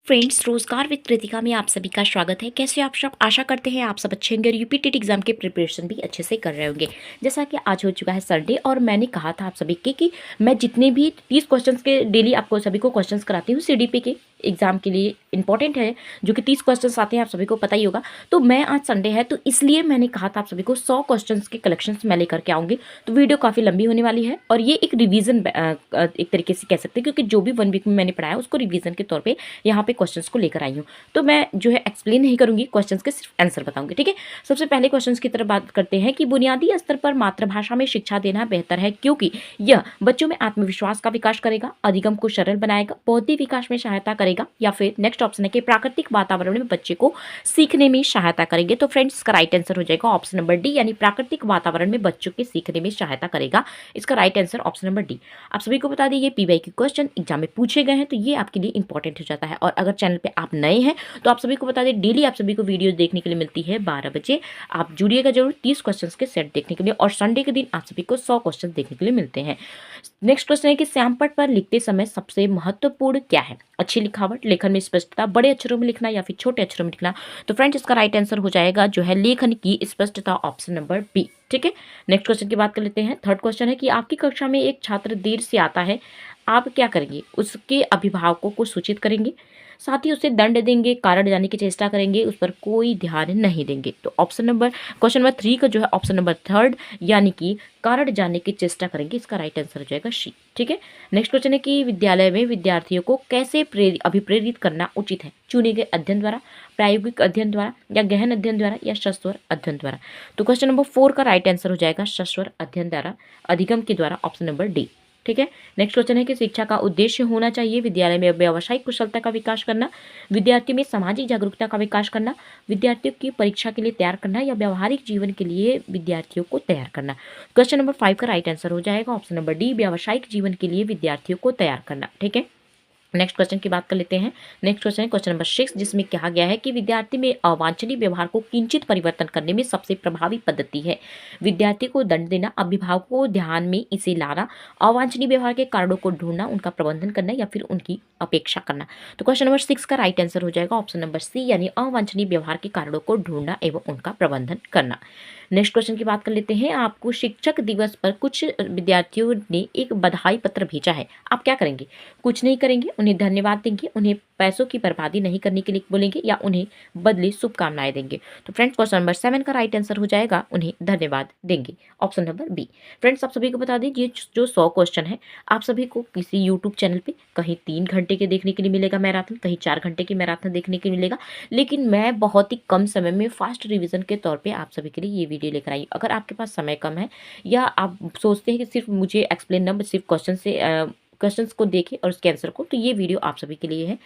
Friends, रोजगार with Kritika में आप सभी का स्वागत है। कैसे आप सब? आशा करते हैं आप सब अच्छे होंगे और यूपी टेट एग्जाम के प्रिपरेशन भी अच्छे से कर रहे होंगे। जैसा कि आज हो चुका है संडे और मैंने कहा था आप सभी के कि मैं जितने भी 30 क्वेश्चंस के डेली आपको सभी को क्वेश्चंस कराती हूँ सीडीपी के एग्जाम के लिए इंपॉर्टेंट है, जो कि 30 क्वेश्चंस आते हैं, आप सभी को पता ही होगा। तो मैं आज संडे है तो इसलिए मैंने कहा था आप सभी को 100 क्वेश्चंस के कलेक्शंस मैं लेकर के आऊँगी। तो वीडियो काफ़ी लंबी होने वाली है और ये एक रिवीजन एक तरीके से कह सकते हैं, क्योंकि जो भी 1 वीक में मैंने पढ़ाया उसको रिवीजन के तौर पर यहाँ पे क्वेश्चंस को लेकर आई हूँ। तो मैं जो है एक्सप्लेन नहीं करूंगी, क्वेश्चंस के सिर्फ आंसर बताऊंगी। ठीक है, सबसे पहले क्वेश्चंस की तरफ बात करते हैं कि बुनियादी स्तर पर मातृभाषा में शिक्षा देना बेहतर है क्योंकि यह बच्चों में आत्मविश्वास का विकास करेगा, अधिगम को सरल बनाएगा, बौद्धिक विकास में सहायता करेगा, या फिर नेक्स्ट ऑप्शन है कि प्राकृतिक वातावरण में बच्चे को सीखने में सहायता करेंगे। तो फ्रेंड्स, इसका राइट आंसर हो जाएगा ऑप्शन नंबर डी, यानी प्राकृतिक वातावरण में बच्चों के सीखने में सहायता करेगा। इसका right answer option number D. आप सभी को बता दें ये पीवाई के क्वेश्चन एग्जाम में पूछे गए हैं, तो ये आपके लिए इंपॉर्टेंट हो जाता है। और अगर चैनल पे आप नए हैं तो आप सभी को बता दें डेली आप सभी को वीडियो देखने के लिए मिलती है 12 बजे। आप जुड़िएगा जरूर 30 क्वेश्चंस के सेट देखने के लिए, और संडे के दिन आप सभी को 100 क्वेश्चन देखने के लिए मिलते हैं। नेक्स्ट क्वेश्चन है कि श्यामपट्ट पर लिखते समय सबसे महत्वपूर्ण क्या है? अच्छी लिखावट, लेखन में स्पष्टता, बड़े अक्षरों में लिखना, या फिर छोटे अक्षरों में लिखना। तो फ्रेंड्स, इसका राइट आंसर हो जाएगा जो है लेखन की स्पष्टता, ऑप्शन नंबर बी। ठीक है, नेक्स्ट क्वेश्चन की बात कर लेते हैं। थर्ड क्वेश्चन है कि आपकी कक्षा में एक छात्र देर से आता है, आप क्या करेंगे? उसके अभिभावकों को सूचित करेंगे, साथ ही उसे दंड देंगे, कारण जानने की चेष्टा करेंगे, उस पर कोई ध्यान नहीं देंगे। तो ऑप्शन नंबर क्वेश्चन नंबर 3 का जो है ऑप्शन नंबर थर्ड, यानी कि कारण जानने की चेष्टा करेंगे, इसका राइट आंसर हो जाएगा सी। ठीक है, नेक्स्ट क्वेश्चन है कि विद्यालय में विद्यार्थियों को कैसे अभिप्रेरित करना उचित है? चुने गए अध्ययन द्वारा, प्रायोगिक अध्ययन द्वारा, या गहन अध्ययन द्वारा, या सस्वर अध्ययन द्वारा। तो क्वेश्चन नंबर 4 का राइट आंसर हो जाएगा सस्वर अध्ययन द्वारा, अधिगम के द्वारा, ऑप्शन नंबर डी। ठीक है, नेक्स्ट क्वेश्चन है कि शिक्षा का उद्देश्य होना चाहिए विद्यालय में व्यावसायिक कुशलता का विकास करना, विद्यार्थियों में सामाजिक जागरूकता का विकास करना, विद्यार्थियों की परीक्षा के लिए तैयार करना, या व्यावहारिक जीवन के लिए विद्यार्थियों को तैयार करना। क्वेश्चन नंबर 5 का राइट आंसर हो जाएगा ऑप्शन नंबर डी, व्यावसायिक जीवन के लिए विद्यार्थियों को तैयार करना। ठीक है, नेक्स्ट क्वेश्चन की बात कर लेते हैं। नेक्स्ट क्वेश्चन है क्वेश्चन नंबर 6, जिसमें कहा गया है कि विद्यार्थी में अवांछनीय व्यवहार को किंचित परिवर्तन करने में सबसे प्रभावी पद्धति है विद्यार्थी को दंड देना, अभिभावकों को ध्यान में इसे लाना, अवांछनीय व्यवहार के कारणों को ढूंढना, उनका प्रबंधन करना, या फिर उनकी अपेक्षा करना। तो क्वेश्चन नंबर 6 का राइट आंसर हो जाएगा ऑप्शन नंबर सी, यानी अवांछनीय व्यवहार के कारणों को ढूंढना एवं उनका प्रबंधन करना। नेक्स्ट क्वेश्चन की बात कर लेते हैं। आपको शिक्षक दिवस पर कुछ विद्यार्थियों ने एक बधाई पत्र भेजा है, आप क्या करेंगे? कुछ नहीं करेंगे, उन्हें धन्यवाद देंगे, उन्हें पैसों की बर्बादी नहीं करने के लिए बोलेंगे, या उन्हें बदले शुभकामनाएं देंगे। तो फ्रेंड्स, क्वेश्चन नंबर 7 का राइट आंसर हो जाएगा उन्हें धन्यवाद देंगे, ऑप्शन नंबर बी। फ्रेंड्स, आप सभी को बता दें ये जो 100 क्वेश्चन है आप सभी को किसी यूट्यूब चैनल पे कहीं 3 घंटे के देखने के लिए मिलेगा मैराथन, कहीं 4 घंटे की मैराथन देखने के लिए मिलेगा, लेकिन मैं बहुत ही कम समय में फास्ट रिविजन के तौर पे आप सभी के लिए ये वीडियो लेकर आई। अगर आपके पास समय कम है, या आप सोचते हैं कि सिर्फ मुझे एक्सप्लेन न सिर्फ क्वेश्चंस को देखें और उसके आंसर को, तो ये वीडियो आप सभी के लिए है।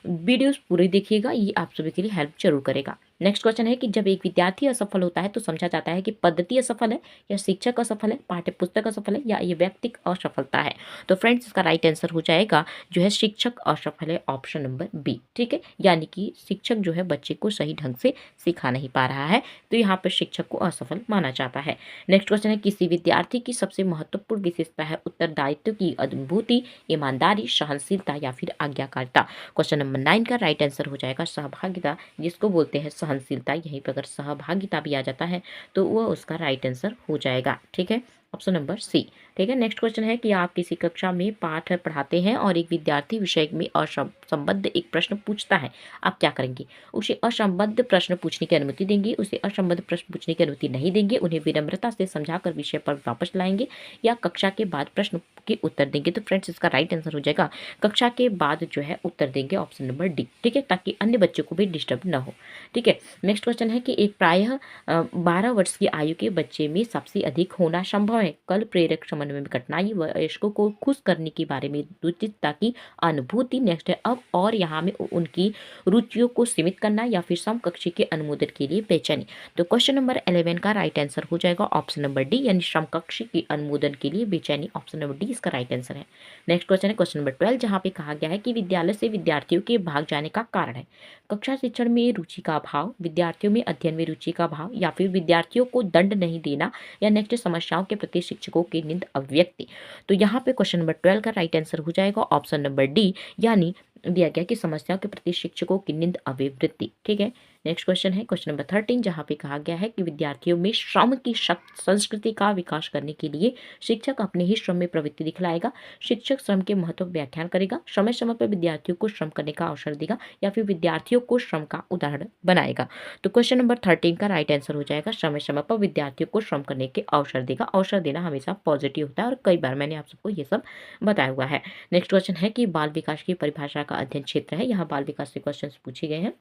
वीडियोस पूरी देखिएगा, ये आप सभी के लिए हेल्प जरूर करेगा। नेक्स्ट क्वेश्चन है कि जब एक विद्यार्थी असफल होता है तो समझा जाता है कि पद्धति असफल है, या शिक्षक असफल है, पाठ्य पुस्तक असफल है, या ये व्यक्तिक असफलता है। तो फ्रेंड्स, इसका राइट आंसर हो जाएगा जो है शिक्षक असफल है, ऑप्शन नंबर बी। ठीक है, यानी कि शिक्षक जो है बच्चे को सही ढंग से सिखा नहीं पा रहा है, तो यहाँ पर शिक्षक को असफल माना जाता है। नेक्स्ट क्वेश्चन है किसी विद्यार्थी की सबसे महत्वपूर्ण विशेषता है उत्तरदायित्व की अनुभूति, ईमानदारी, सहनशीलता, या फिर आज्ञाकारिता। क्वेश्चन नंबर 9 का राइट आंसर हो जाएगा सहभागिता, जिसको बोलते हैं सहनशीलता। यहीं पर अगर सहभागिता भी आ जाता है तो वह उसका राइट आंसर हो जाएगा। ठीक है, ऑप्शन नंबर सी। ठीक है, नेक्स्ट क्वेश्चन है कि आप किसी कक्षा में पाठ पढ़ाते हैं और एक विद्यार्थी विषय में असंबद्ध एक प्रश्न पूछता है, आप क्या करेंगे? उसे असंबद्ध प्रश्न पूछने की अनुमति देंगे, उसे असंबद्ध प्रश्न पूछने की अनुमति नहीं देंगे, उन्हें विनम्रता से समझाकर विषय पर वापस लाएंगे, या कक्षा के बाद प्रश्न के उत्तर देंगे। तो फ्रेंड्स, इसका राइट आंसर हो जाएगा कक्षा के बाद जो है उत्तर देंगे, ऑप्शन नंबर डी। ठीक है, ताकि अन्य बच्चों को भी डिस्टर्ब न हो। ठीक है, नेक्स्ट क्वेश्चन है कि एक प्रायः 12 वर्ष की आयु के बच्चे में सबसे अधिक होना संभव है कल प्रेरक समन्वय में कठिनाई, वयस्कों को खुश करने के बारे में रुचिता की अनुभूति। नेक्स्ट है अब और यहाँ में उनकी रुचियों को सीमित करना, या फिर समकक्षी के अनुमोदन के लिए बेचैनी। तो क्वेश्चन नंबर 11 का राइट आंसर हो जाएगा ऑप्शन नंबर डी, यानी समकक्षी के अनुमोदन के लिए बेचैनी, ऑप्शन नंबर डी इसका राइट आंसर है। नेक्स्ट क्वेश्चन है क्वेश्चन नंबर 12, जहाँ पे कहा गया है कि विद्यालय से विद्यार्थियों के भाग जाने का कारण है कक्षा शिक्षण में रुचि का अभाव, विद्यार्थियों में अध्ययन में रुचि का अभाव, या फिर विद्यार्थियों को दंड नहीं देना, या नेक्स्ट समस्याओं के प्रति शिक्षकों की निंद अभिव्यक्ति। तो यहाँ पे क्वेश्चन नंबर 12 का राइट आंसर हो जाएगा ऑप्शन नंबर डी, यानी दिया गया कि समस्याओं के प्रति शिक्षकों की नींद अभिवृत्ति। ठीक है, नेक्स्ट क्वेश्चन है क्वेश्चन नंबर 13, जहाँ पे कहा गया है कि विद्यार्थियों में श्रम की संस्कृति का विकास करने के लिए शिक्षक अपने ही श्रम में प्रवृत्ति दिखलाएगा। शिक्षक श्रम के महत्व व्याख्यान करेगा, समय समय पर विद्यार्थियों को श्रम करने का अवसर देगा, या फिर विद्यार्थियों को श्रम का उदाहरण बनाएगा। तो क्वेश्चन नंबर 13 का राइट आंसर हो जाएगा समय समय पर विद्यार्थियों को श्रम करने के अवसर देगा। अवसर देना हमेशा पॉजिटिव होता है और कई बार मैंने आप सबको ये सब बताया हुआ है। नेक्स्ट क्वेश्चन है कि बाल विकास की परिभाषा का अध्ययन क्षेत्र है। यहाँ बाल विकास से क्वेश्चन पूछे गए हैं।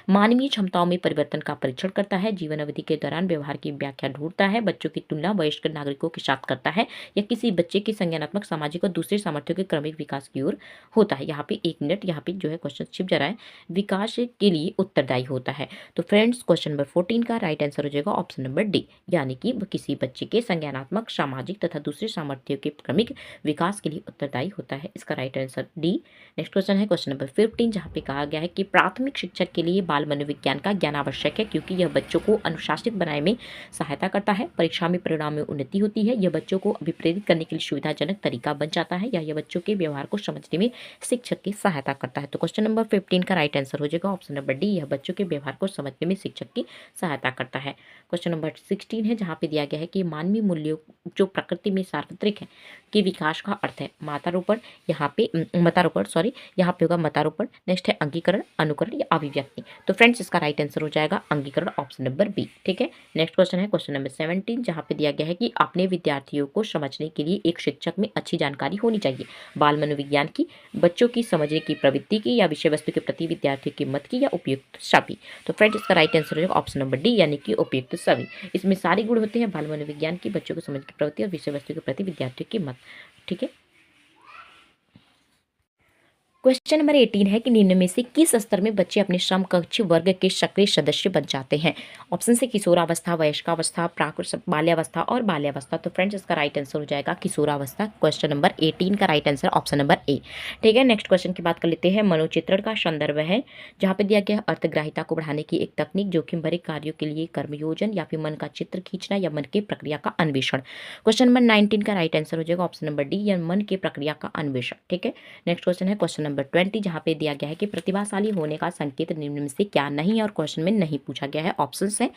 मानवीय क्षमताओं में परिवर्तन का परीक्षण करता है, जीवन अवधि के दौरान व्यवहार की व्याख्या ढूंढता है, बच्चों की तुलना वयस्क नागरिकों के साथ करता है, या किसी बच्चे के संज्ञानात्मक, सामाजिक और दूसरे सामर्थ्यों के क्रमिक विकास की ओर होता है। यहाँ पे 1 मिनट, यहाँ पे जो है क्वेश्चन छिप जा रहा है, विकास के लिए उत्तरदायी होता है। तो फ्रेंड्स क्वेश्चन नंबर 14 का राइट आंसर हो जाएगा ऑप्शन नंबर डी, यानी कि किसी बच्चे के संज्ञानात्मक, सामाजिक तथा दूसरे सामर्थ्यों के क्रमिक विकास के लिए उत्तरदायी होता है। इसका right answer D. Next question है क्वेश्चन नंबर 15, जहाँ पे कहा गया है कि प्राथमिक शिक्षक के लिए बाल मनोविज्ञान का ज्ञान आवश्यक है, क्योंकि यह बच्चों को अनुशासित बनाने में सहायता करता है, परीक्षा में परिणाम में उन्नति होती है, यह बच्चों को अभिप्रेरित करने के लिए सुविधाजनक तरीका बन जाता है, या यह बच्चों के व्यवहार को समझने में शिक्षक की सहायता करता है। तो क्वेश्चन नंबर 15 का राइट आंसर हो जाएगा ऑप्शन नंबर डी, यह बच्चों के व्यवहार को समझने में शिक्षक की सहायता करता है। क्वेश्चन नंबर 16 है, जहाँ पे दिया गया है कि मानवीय मूल्यों जो प्रकृति में सार्वत्रिक है के विकास का अर्थ है मतारोपण, यहाँ पे मतारोपण सॉरी यहाँ पे होगा मतारोपण। नेक्स्ट है अंगीकरण, अनुकरण या अभिव्यक्ति। तो फ्रेंड्स इसका राइट आंसर हो जाएगा अंगीकरण, ऑप्शन नंबर बी। ठीक है, नेक्स्ट क्वेश्चन है क्वेश्चन नंबर 17, जहाँ पे दिया गया है कि अपने विद्यार्थियों को समझने के लिए एक शिक्षक में अच्छी जानकारी होनी चाहिए। बाल मनोविज्ञान की, बच्चों की समझने की प्रवृत्ति की, या विषय वस्तु के प्रति विद्यार्थियों की मत की, या उपयुक्त सभी। तो फ्रेंड्स इसका राइट आंसर हो जाएगा ऑप्शन नंबर डी, यानी कि उपयुक्त सभी। इसमें सारे गुण होते हैं बाल मनोविज्ञान की, बच्चों को समझने की प्रवृत्ति और विषय वस्तु के प्रति विद्यार्थियों की मत। ठीक है, क्वेश्चन नंबर 18 है कि निम्न में से किस स्तर में बच्चे अपने श्रम कक्ष वर्ग के सक्रिय सदस्य बन जाते हैं। ऑप्शन से किशोरावस्था, वयस्कावस्था, प्राक बाल्यावस्था और बाल्यावस्था। तो फ्रेंड्स इसका राइट आंसर हो जाएगा किशोरावस्था। क्वेश्चन नंबर 18 का right answer option number A. ठीक है, नेक्स्ट क्वेश्चन की बात कर लेते हैं। मनोचित्रण का संदर्भ है, जहाँ पे दिया गया है अर्थग्राहिता को बढ़ाने की एक तकनीक, जोखिम भरे कार्यों के लिए कर्मयोजन, या फिर मन का चित्र खींचना, या मन के प्रक्रिया का अन्वेषण। क्वेश्चन नंबर 19 का राइट आंसर हो जाएगा ऑप्शन नंबर डी, या मन के प्रक्रिया का अन्वेषण। ठीक है, नेक्स्ट क्वेश्चन है क्वेश्चन नंबर 20, जहाँ पे दिया गया है कि प्रतिभाशाली होने का संकेत निम्न में से क्या नहीं है, और क्वेश्चन में नहीं पूछा गया है। ऑप्शंस हैं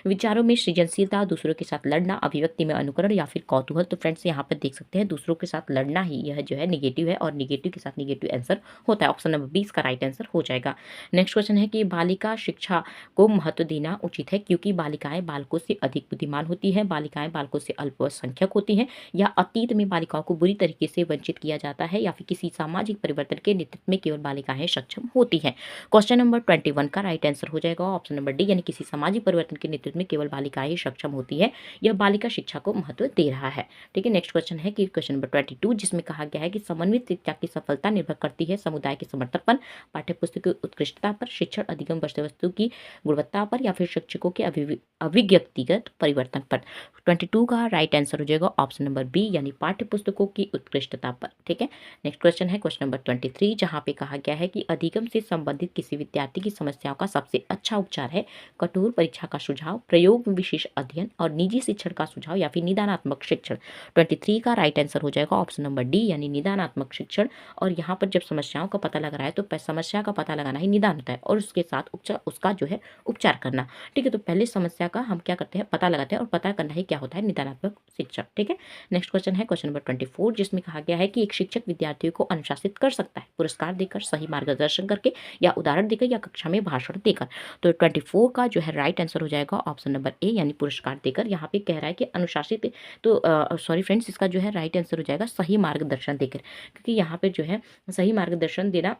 विचारों में सृजनशीलता, दूसरों के साथ लड़ना, अभिव्यक्ति में अनुकरण, या फिर कौतूहल। तो फ्रेंड्स यहाँ पर देख सकते हैं दूसरों के साथ लड़ना ही यह जो है निगेटिव है, और निगेटिव के साथ निगेटिव आंसर होता है। ऑप्शन नंबर 20 का राइट आंसर हो जाएगा। नेक्स्ट क्वेश्चन है कि बालिका शिक्षा को महत्व देना उचित है, क्योंकि बालिकाएं बालकों से अधिक बुद्धिमान होती है, बालिकाएं बालकों से अल्पसंख्यक होती हैं, या अतीत में बालिकाओं को बुरी तरीके से वंचित किया जाता है, या फिर किसी सामाजिक परिवर्तन के नेतृत्व में केवल बालिकाएं सक्षम होती हैं। क्वेश्चन नंबर 21 का राइट आंसर हो जाएगा ऑप्शन नंबर डी, यानी किसी सामाजिक परिवर्तन के नेतृत्व में केवल बालिकाएं सक्षम होती है। यह बालिका शिक्षा को महत्व दे रहा है। ठीक है, नेक्स्ट क्वेश्चन है कि क्वेश्चन नंबर 22, जिसमें कहा गया है कि समन्वित शिक्षा की सफलता निर्भर करती है समुदाय के समर्थन पर, पाठ्यपुस्तक की उत्कृष्टता पर, शिक्षण अधिगम विषय वस्तु की गुणवत्ता पर, या फिर शिक्षकों के अभिव्यक्तिगत परिवर्तन पर। 22 का राइट आंसर हो जाएगा ऑप्शन नंबर बी, यानी पाठ्यपुस्तकों की उत्कृष्टता पर। ठीक है, नेक्स्ट क्वेश्चन है क्वेश्चन नंबर 23, जहाँ पे कहा गया है कि अधिगम से संबंधित किसी विद्यार्थी की समस्याओं का सबसे अच्छा उपचार है कठोर परीक्षा का सुझाव, प्रयोग में विशेष अध्ययन, और निजी शिक्षण का सुझाव, या फिर निदानात्मक शिक्षण। 23 का राइट आंसर हो जाएगा ऑप्शन नंबर डी, यानी निदानात्मक शिक्षण। और यहाँ पर जब समस्याओं का पता लग रहा है तो समस्या का पता लगाना ही निदान होता है, और उसके साथ उपचार, उसका जो है उपचार करना। ठीक है, तो पहले समस्या का हम क्या करते हैं, पता लगाते हैं, और पता करना ही क्या होता है, निदानात्मक शिक्षण। ठीक है, नेक्स्ट क्वेश्चन है क्वेश्चन नंबर 24, जिसमें कहा गया है कि एक शिक्षक विद्यार्थियों को अनुशासित कर सकता है पुरस्कार देकर, सही मार्गदर्शन करके, या उदाहरण देकर, या कक्षा में भाषण देकर। तो 24 का जो है राइट आंसर हो जाएगा ऑप्शन नंबर ए, यानी पुरस्कार देकर। यहाँ पे कह रहा है कि अनुशासित, तो सॉरी फ्रेंड्स, इसका जो है राइट आंसर हो जाएगा सही मार्गदर्शन देकर, क्योंकि यहाँ पे जो है सही मार्गदर्शन देना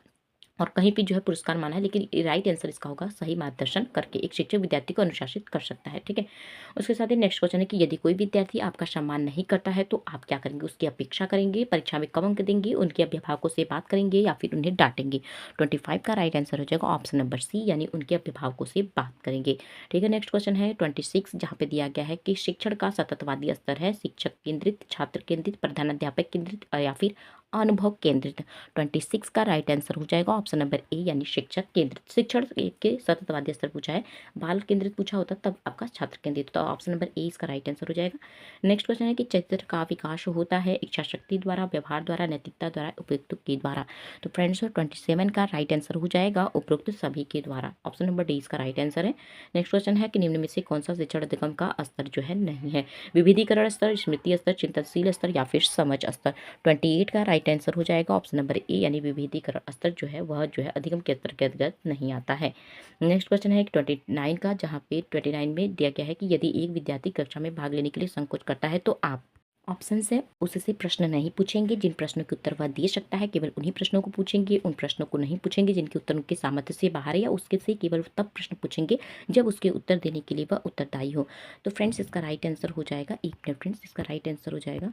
और कहीं पे जो है पुरस्कार माना है, लेकिन राइट आंसर इसका होगा सही मार्गदर्शन करके एक शिक्षक विद्यार्थी को अनुशासित कर सकता है। ठीक है, उसके साथ ही नेक्स्ट क्वेश्चन है कि यदि कोई विद्यार्थी आपका सम्मान नहीं करता है तो आप क्या करेंगे, उसकी अपेक्षा करेंगे, परीक्षा में कम अंक देंगे, उनके अभिभावकों से बात करेंगे, या फिर उन्हें डांटेंगे। 25 का राइट आंसर हो जाएगा ऑप्शन नंबर सी, यानी उनके अभिभावकों से बात करेंगे। ठीक है, नेक्स्ट क्वेश्चन है 26, जहाँ पे दिया गया है कि शिक्षण का सततवादी स्तर है शिक्षक केंद्रित, छात्र केंद्रित, प्रधानाध्यापक केंद्रित, या फिर अनुभव केंद्रित। 26 का राइट आंसर हो जाएगा ऑप्शन नंबर ए यानी शिक्षक केंद्रित। शिक्षण के सततवादी स्तर पूछा है, बाल केंद्रित पूछा होता तब आपका छात्र केंद्रित, तो ऑप्शन नंबर ए इसका राइट आंसर हो जाएगा। नेक्स्ट क्वेश्चन है कि चरित्र का विकास होता है इच्छा शक्ति द्वारा, व्यवहार द्वारा, नैतिकता द्वारा, उपयुक्त के द्वारा। तो फ्रेंड्स 27 का राइट आंसर हो जाएगा उपरोक्त सभी के द्वारा। ऑप्शन नंबर डी इसका राइट आंसर है। नेक्स्ट क्वेश्चन है कि निम्न में से कौन सा शिक्षण अधिगम का स्तर जो है नहीं है? विविधीकरण स्तर, स्मृति स्तर, चिंतनशील स्तर या फिर समझ स्तर। 28 का राइट आंसर हो जाएगा ऑप्शन नंबर ए यानी विभेदीकरण स्तर जो है वह जो है अधिगम के स्तर के अंतर्गत नहीं आता है। नेक्स्ट क्वेश्चन है 29 का, जहाँ पे 29 में दिया गया है कि यदि एक विद्यार्थी कक्षा में भाग लेने के लिए संकोच करता है तो आप ऑप्शन है उससे प्रश्न नहीं पूछेंगे। जिन प्रश्नों के उत्तर वह दे सकता है केवल उन्हीं प्रश्नों को पूछेंगे, उन प्रश्नों को नहीं पूछेंगे जिनके उत्तर उनके सामर्थ्य से बाहर है, या उसके से केवल तब प्रश्न पूछेंगे जब उसके उत्तर देने के लिए वह उत्तरदायी हो। तो फ्रेंड्स इसका राइट आंसर हो जाएगा, एक मिनट फ्रेंड्स, इसका राइट आंसर हो जाएगा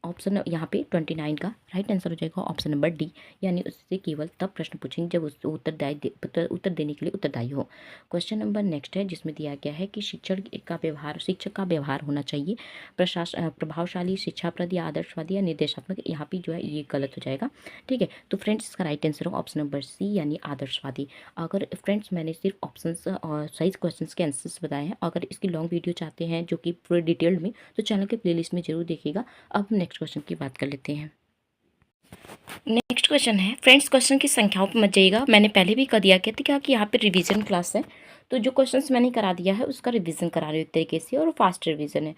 ऑप्शन यहाँ पे 29 का राइट आंसर हो जाएगा ऑप्शन नंबर डी, यानी उससे केवल तब प्रश्न पूछेंगे जब उस उत्तर देने के लिए उत्तरदायी हो। क्वेश्चन नंबर नेक्स्ट है जिसमें दिया गया है कि शिक्षक का व्यवहार होना चाहिए प्रभावशाली, शिक्षाप्रद या आदर्शवादी या निर्देशात्मक। यहाँ पे जो है ये गलत हो जाएगा, ठीक है। तो फ्रेंड्स इसका राइट आंसर होगा ऑप्शन नंबर सी यानी आदर्शवादी। अगर फ्रेंड्स मैंने सिर्फ ऑप्शन और सही क्वेश्चन के आंसर्स बताए हैं, अगर इसकी लॉन्ग वीडियो चाहते हैं जो कि पूरे डिटेल्ड में, तो चैनल के प्लेलिस्ट में जरूर देखिएगा। अब नेक्स्ट क्वेश्चन की बात कर लेते हैं। नेक्स्ट क्वेश्चन है फ्रेंड्स, क्वेश्चन की संख्याओं पर मत जाइएगा, मैंने पहले भी कर दिया क्या कि यहाँ पे रिवीजन क्लास है, तो जो क्वेश्चंस मैंने करा दिया है उसका रिवीजन करा रही हूँ एक तरीके से, और फास्ट रिवीजन है।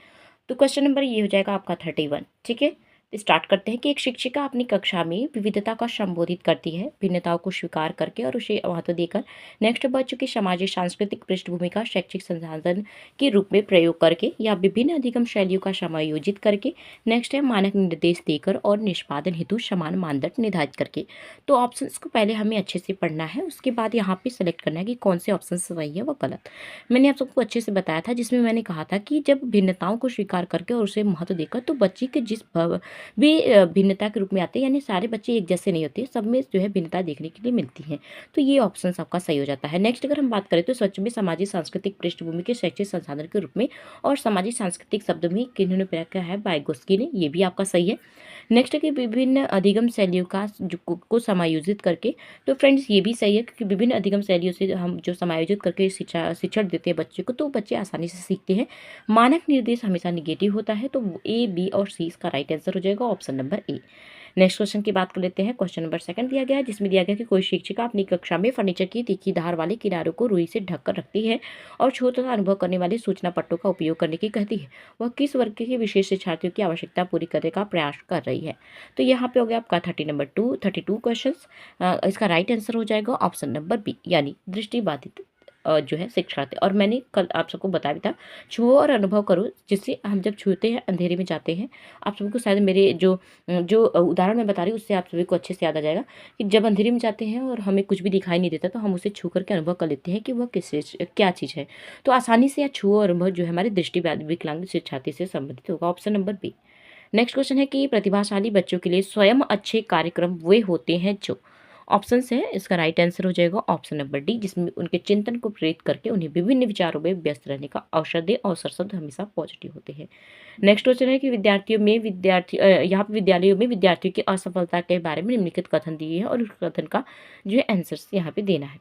तो क्वेश्चन नंबर ये हो जाएगा आपका 31, ठीक है। तो स्टार्ट करते हैं कि एक शिक्षिका अपनी कक्षा में विविधता का संबोधित करती है, भिन्नताओं को स्वीकार करके और उसे महत्व देकर। नेक्स्ट बच्चों की सामाजिक सांस्कृतिक पृष्ठभूमि का शैक्षिक संसाधन के रूप में प्रयोग करके या विभिन्न अधिगम शैलियों का समायोजित करके। नेक्स्ट है मानक निर्देश देकर और निष्पादन हेतु समान मानदंड निर्धारित करके। तो ऑप्शंस को पहले हमें अच्छे से पढ़ना है, उसके बाद यहाँ पे सेलेक्ट करना है कि कौन से ऑप्शन सही है व गलत। मैंने आप सबको अच्छे से बताया था, जिसमें मैंने कहा था कि जब भिन्नताओं को स्वीकार करके और उसे महत्व देकर, तो बच्चे के जिस वे भिन्नता के रूप में आते हैं, यानी सारे बच्चे एक जैसे नहीं होते, सब में जो है भिन्नता देखने के लिए मिलती है। तो ये ऑप्शन आपका सही हो जाता है। नेक्स्ट अगर हम बात करें तो सच में सामाजिक सांस्कृतिक पृष्ठभूमि के शैक्षिक संसाधन के रूप में और सामाजिक सांस्कृतिक शब्द में किन्होंने प्रयोग किया है, वाइगोस्की ने, ये भी आपका सही है। नेक्स्ट है कि विभिन्न अधिगम शैलियों का को समायोजित करके। तो फ्रेंड्स ये भी सही है, क्योंकि विभिन्न अधिगम शैलियों से हम जो समायोजित करके शिक्षण देते हैं बच्चे को, तो बच्चे आसानी से सीखते हैं। मानक निर्देश हमेशा निगेटिव होता है, तो ए, बी और सी इसका राइट आंसर हो जाएगा option number A. Next question की बात कर लेते हैं। क्वेश्चन नंबर 2 दिया गया है, जिसमें दिया गया कि कोई शिक्षिका अपनी कक्षा में फर्नीचर की तीखी धार वाले किनारों को रुई से ढककर रखती है और छूत का अनुभव करने वाले सूचना पट्टों का उपयोग करने की कहती है। वह किस वर्ग के विशेष शिक्षार्थियों की आवश्यकता पूरी करने का प्रयास कर रही है? तो यहाँ पे हो गया आपका 32 क्वेश्चन। इसका राइट आंसर हो जाएगा ऑप्शन नंबर बी यानी दृष्टिबाधित जो है शिक्षार्थी। और मैंने कल आप सबको बताया भी था, छुओ और अनुभव करो, जिससे हम जब छूते हैं अंधेरे में जाते हैं। आप सबको शायद मेरे जो जो उदाहरण मैं बता रही हूँ उससे आप सभी को अच्छे से याद आ जाएगा कि जब अंधेरे में जाते हैं और हमें कुछ भी दिखाई नहीं देता, तो हम उसे छू करके अनुभव कर लेते हैं कि वह क्या चीज़ है। तो आसानी से छुओ और अनुभव जो है हमारे दृष्टि विकलांग शिक्षार्थी से संबंधित होगा, option number B. Next question है कि प्रतिभाशाली बच्चों के लिए स्वयं अच्छे कार्यक्रम वे होते हैं जो। ऑप्शंस है, इसका राइट आंसर हो जाएगा ऑप्शन नंबर डी, जिसमें उनके चिंतन को प्रेरित करके उन्हें विभिन्न विचारों में व्यस्त रहने का अवसर दे। अवसर शब्द हमेशा पॉजिटिव होते हैं। नेक्स्ट क्वेश्चन है कि यहाँ पे विद्यालयों में विद्यार्थियों की असफलता के बारे में निम्नलिखित कथन दिए हैं और उस कथन का जो है आंसर यहाँ पे देना है।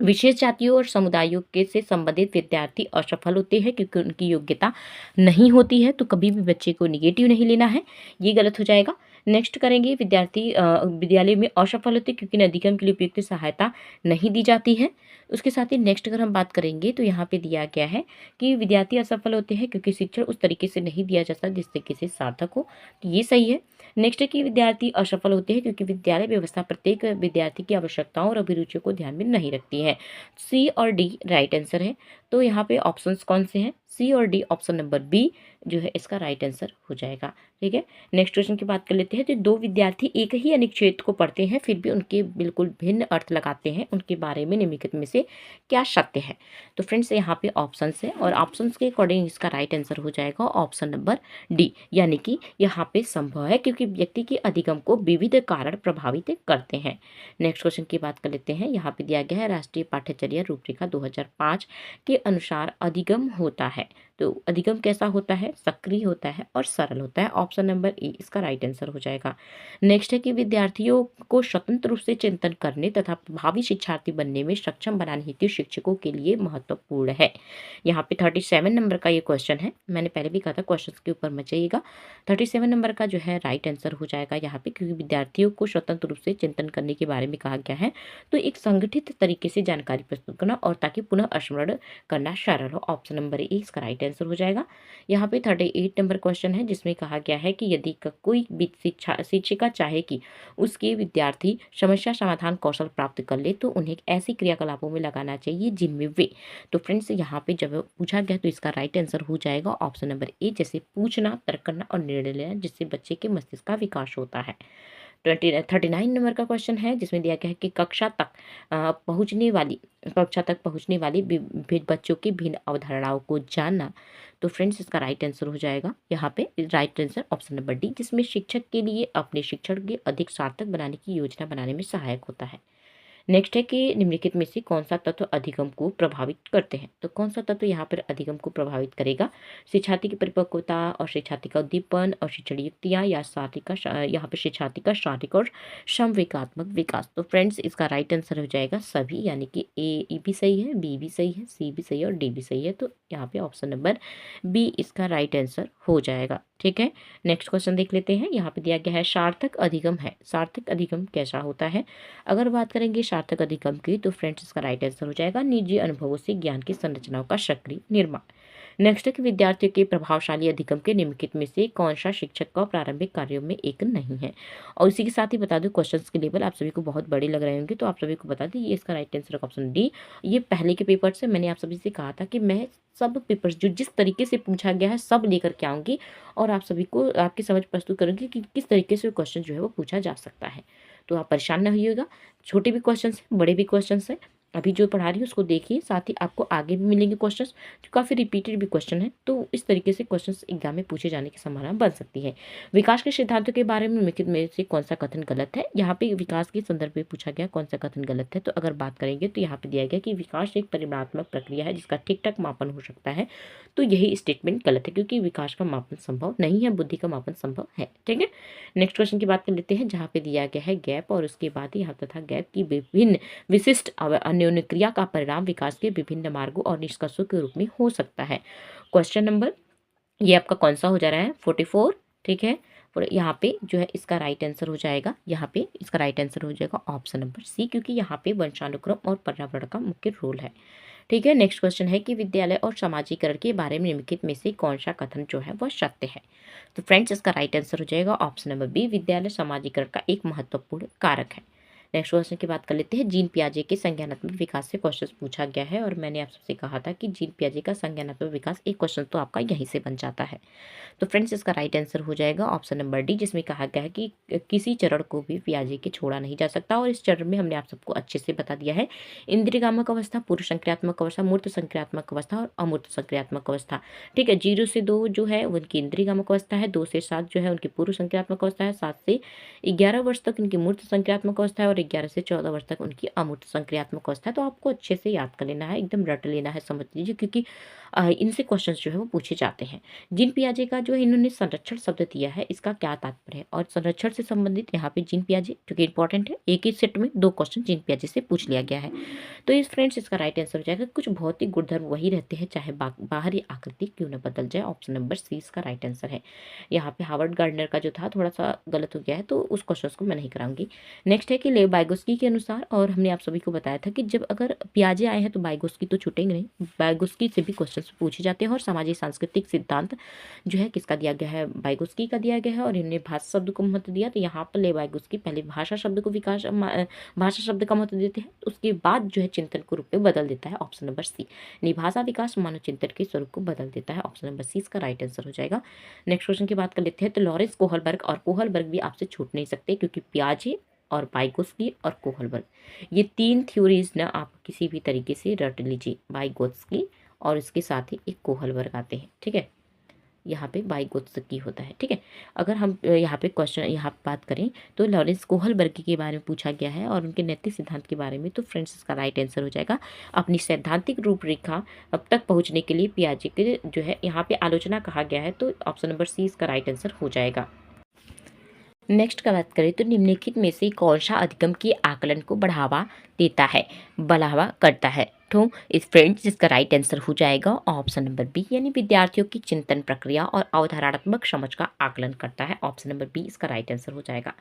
विशेष जातियों और समुदायों के से संबंधित विद्यार्थी असफल होते हैं क्योंकि उनकी योग्यता नहीं होती है, तो कभी भी बच्चे को निगेटिव नहीं लेना है, ये गलत हो जाएगा। नेक्स्ट करेंगे, विद्यार्थी विद्यालय में असफल होते क्योंकि अधिगम के लिए उपयुक्त सहायता नहीं दी जाती है। उसके साथ ही नेक्स्ट अगर हम बात करेंगे तो यहाँ पे दिया गया है कि विद्यार्थी असफल होते हैं क्योंकि शिक्षण उस तरीके से नहीं दिया जाता जिस तरीके से सार्थक हो, तो ये सही है। नेक्स्ट है कि विद्यार्थी असफल होते हैं क्योंकि विद्यालय व्यवस्था प्रत्येक विद्यार्थी की आवश्यकताओं और अभिरुचियों को ध्यान में नहीं रखती है। सी और डी राइट आंसर है। तो यहाँ पे ऑप्शंस कौन से हैं? सी और डी, ऑप्शन नंबर बी जो है इसका राइट आंसर हो जाएगा, ठीक है। नेक्स्ट क्वेश्चन की बात कर लेते हैं। तो दो विद्यार्थी एक ही अनुच्छेद को पढ़ते हैं फिर भी उनके बिल्कुल भिन्न अर्थ लगाते हैं, उनके बारे में निम्नलिखित में से क्या सत्य है? तो फ्रेंड्स यहाँ पे ऑप्शंस है और ऑप्शंस के अकॉर्डिंग इसका राइट आंसर हो जाएगा ऑप्शन नंबर डी, यानी कि यहाँ पे संभव है क्योंकि व्यक्ति के अधिगम को विविध कारण प्रभावित करते हैं। नेक्स्ट क्वेश्चन की बात कर लेते हैं। यहाँ पे दिया गया है राष्ट्रीय पाठ्यचर्या रूपरेखा 2005 के अनुसार अधिगम होता है। तो अधिगम कैसा होता है, सक्रिय होता है और सरल होता है। ऑप्शन नंबर ए इसका राइट आंसर हो जाएगा। नेक्स्ट है कि विद्यार्थियों को स्वतंत्र रूप से चिंतन करने तथा प्रभावी शिक्षार्थी बनने में सक्षम बनाने हेतु शिक्षकों के लिए महत्वपूर्ण है। यहाँ पे 37 नंबर का ये क्वेश्चन है। मैंने पहले भी कहा था क्वेश्चन के ऊपर मत जाइएगा। 37 नंबर का जो है राइट आंसर हो जाएगा यहाँ पे, क्योंकि विद्यार्थियों को स्वतंत्र रूप से चिंतन करने के बारे में कहा गया है। तो एक संगठित तरीके से जानकारी प्रस्तुत करना और ताकि पुनः स्मरण करना सरल हो। ऑप्शन नंबर ए इसका राइट आंसर हो जाएगा। यहाँ पे 38 नंबर क्वेश्चन है, जिसमें कहा गया है कि यदि कोई भी शिक्षिका चाहे कि उसके विद्यार्थी समस्या समाधान कौशल प्राप्त कर ले तो उन्हें ऐसी क्रियाकलापों में लगाना चाहिए जिनमें वे, तो फ्रेंड्स यहाँ पे जब पूछा गया तो इसका राइट आंसर हो जाएगा ऑप्शन नंबर ए, जैसे पूछना, तर्क करना और निर्णय लेना, जिससे बच्चे के मस्तिष्क का विकास होता है। 39 नंबर का क्वेश्चन है, जिसमें दिया गया है कि कक्षा तक पहुंचने वाली बच्चों की भिन्न अवधारणाओं को जानना। तो फ्रेंड्स इसका राइट आंसर हो जाएगा यहाँ पे right answer option number D, जिसमें शिक्षक के लिए अपने शिक्षण के अधिक सार्थक बनाने की योजना बनाने में सहायक होता है। नेक्स्ट है कि निम्नलिखित में से कौन सा तत्व अधिगम को प्रभावित करते हैं। तो कौन सा तत्व यहाँ पर अधिगम को प्रभावित करेगा, शिक्षार्थी की परिपक्वता और शिक्षार्थी का उद्दीपन और शिक्षण युक्तियाँ या यहाँ पे शिक्षार्थी का शारीरिक और संवेगात्मक विकास। तो फ्रेंड्स इसका राइट आंसर हो जाएगा सभी, यानी कि ए भी सही है, बी भी सही है, सी भी सही है और डी भी सही है। तो यहाँ पे ऑप्शन नंबर बी इसका राइट आंसर हो जाएगा। ठीक है, नेक्स्ट क्वेश्चन देख लेते हैं। यहाँ पे दिया गया है सार्थक अधिगम है। सार्थक अधिगम कैसा होता है? अगर बात करेंगे सार्थक अधिगम की तो फ्रेंड्स इसका राइट आंसर हो जाएगा निजी अनुभवों से ज्ञान की संरचनाओं का सक्रिय निर्माण। नेक्स्ट है कि विद्यार्थियों के प्रभावशाली अधिगम के निम्नलिखित में से कौन सा शिक्षक का प्रारंभिक कार्यों में एक नहीं है। और इसी के साथ ही बता दूं क्वेश्चंस के लेवल आप सभी को बहुत बड़े लग रहे होंगे, तो आप सभी को बता दें ये इसका राइट आंसर ऑप्शन डी। ये पहले के पेपर से मैंने आप सभी से कहा था कि मैं सब पेपर्स जो जिस तरीके से पूछा गया है सब लेकर के आऊँगी और आप सभी को आपकी समझ प्रस्तुत करूँगी कि किस तरीके से क्वेश्चन जो है वो पूछा जा सकता है। तो आप परेशान न होइएगा, छोटे भी क्वेश्चन हैं, बड़े भी क्वेश्चन हैं। अभी जो पढ़ा रही हूँ उसको देखिए, साथ ही आपको आगे भी मिलेंगे क्वेश्चंस जो काफ़ी रिपीटेड भी क्वेश्चन है। तो इस तरीके से क्वेश्चंस एग्जाम में पूछे जाने की संभावना बन सकती है। विकास के सिद्धांतों के बारे में निम्नलिखित में से कौन सा कथन गलत है। यहाँ पे विकास के संदर्भ में पूछा गया कौन सा कथन गलत है। तो अगर बात करेंगे तो यहाँ पे दिया गया कि विकास एक परिमाणात्मक प्रक्रिया है जिसका ठीक ठाक मापन हो सकता है। तो यही स्टेटमेंट गलत है, क्योंकि विकास का मापन संभव नहीं है, बुद्धि का मापन संभव है। ठीक है, नेक्स्ट क्वेश्चन की बात कर लेते हैं, जहाँ पे दिया गया है गैप और उसके बाद यहाँ तथा गैप की विभिन्न विशिष्ट अन्योन्य क्रिया का परिणाम विकास के विभिन्न मार्गों और निष्कर्षों के रूप में हो सकता है। क्वेश्चन नंबर ये आपका कौन सा हो जा रहा है 44। ठीक है, और यहाँ पे जो है इसका राइट आंसर हो जाएगा, यहाँ पे इसका राइट आंसर हो जाएगा ऑप्शन नंबर सी, क्योंकि यहाँ पे वंशानुक्रम और पर्यावरण का मुख्य रोल है। ठीक है, नेक्स्ट क्वेश्चन है कि विद्यालय और समाजीकरण के बारे में निम्नलिखित में से कौन सा कथन जो है वह सत्य है। तो फ्रेंड्स इसका राइट आंसर हो जाएगा ऑप्शन नंबर बी, विद्यालय समाजीकरण का एक महत्वपूर्ण कारक है। नेक्स्ट क्वेश्चन की बात कर लेते हैं, जीन पियाजे के संज्ञानात्मक विकास से क्वेश्चन पूछा गया है और मैंने आप सबसे कहा था कि जीन पियाजे का संज्ञानात्मक विकास एक क्वेश्चन तो आपका यहीं से बन जाता है। तो फ्रेंड्स इसका राइट आंसर हो जाएगा ऑप्शन नंबर डी, जिसमें कहा गया है कि किसी चरण को भी पियाजे के छोड़ा नहीं जा सकता। और इस चरण में हमने आप सबको अच्छे से बता दिया है, इंद्रियगामक अवस्था, पूर्व संक्रियात्मक अवस्था, मूर्त संक्रियात्मक अवस्था और अमूर्त संक्रियात्मक अवस्था। ठीक है, 0 से 2 जो है उनकी इंद्रियगामक अवस्था है, 2 से 7 जो है उनकी पूर्व संक्रियात्मक अवस्था है, 7 से 11 वर्ष तक उनकी मूर्त संक्रियात्मक अवस्था है और 11 से 14 वर्ष तक उनकी अमूर्त संक्रियात्मक अवस्था है। तो आपको अच्छे से याद कर लेना है, एकदम रट लेना है, समझ लीजिए, क्योंकि इनसे क्वेश्चंस जो है वो पूछे जाते हैं। जीन पियाजे का जो है इन्होंने संरक्षण शब्द दिया है, इसका क्या तात्पर्य है और संरक्षण से संबंधित यहाँ पे जीन पियाजे जो कि इंपॉर्टेंट है, एक ही सेट में 2 क्वेश्चन जीन पियाजे से पूछ लिया गया है। तो इस फ्रेंड्स इसका राइट आंसर हो जाएगा कुछ भौतिक गुणधर्म वही रहते हैं चाहे बाहरी आकृति क्यों न बदल जाए। ऑप्शन नंबर सी इसका राइट आंसर है। यहाँ पे हार्वर्ड गार्डनर का जो था थोड़ा सा गलत हो गया है, तो उस क्वेश्चन को मैं नहीं कराऊंगी। नेक्स्ट है कि ले बाइगोस्की के अनुसार, और हमने आप सभी को बताया था कि जब अगर पियाजे आए हैं तो बाइगोस्की तो छूटेंगे नहीं, बाइगोस्की से भी क्वेश्चन पूछे जाते हैं। और सामाजिक सांस्कृतिक सिद्धांत जो है किसका दिया गया है, बाइगोस्की का दिया गया है और इन्होंने भाषा शब्द को महत्व दिया। तो यहाँ पर ले बाइगोस्की पहले भाषा शब्द को भाषा शब्द का महत्व देते हैं, उसके बाद जो है चिंतन को रूप में बदल देता है। ऑप्शन नंबर सी, निभाषा विकास मानव चिंतन के स्वरूप को बदल देता है। ऑप्शन नंबर सी इसका राइट आंसर हो जाएगा। नेक्स्ट क्वेश्चन की बात कर लेते हैं, तो लॉरेंस कोहलबर्ग और कोहलबर्ग भी आपसे छूट नहीं सकते, क्योंकि पियाजे और बाइगोस्की और कोहलबर्ग ये 3 थ्योरीज ना आप किसी भी तरीके से रट लीजिए, बाइगोस्की और इसके साथ ही एक कोहलबर्ग आते हैं। ठीक है, यहाँ पे वाइगोत्स्की होता है। ठीक है, अगर हम यहाँ पे क्वेश्चन यहाँ बात करें तो लॉरेंस कोहलबर्गी के बारे में पूछा गया है और उनके नैतिक सिद्धांत के बारे में, तो फ्रेंड्स इसका राइट आंसर हो जाएगा अपनी सैद्धांतिक रूपरेखा अब तक पहुँचने के लिए पियाजे के जो है यहाँ पे आलोचना कहा गया है, तो ऑप्शन नंबर सी इसका राइट आंसर हो जाएगा। नेक्स्ट का बात करें तो निम्नलिखित में से कौन सा अधिगम के आकलन को बढ़ावा करता है, तो इस फ्रेंड्स जिसका राइट आंसर हो जाएगा ऑप्शन नंबर बी, यानी विद्यार्थियों की चिंतन प्रक्रिया और अवधारणात्मक समझ का आकलन करता है। ऑप्शन नंबर बी इसका राइट आंसर हो जाएगा।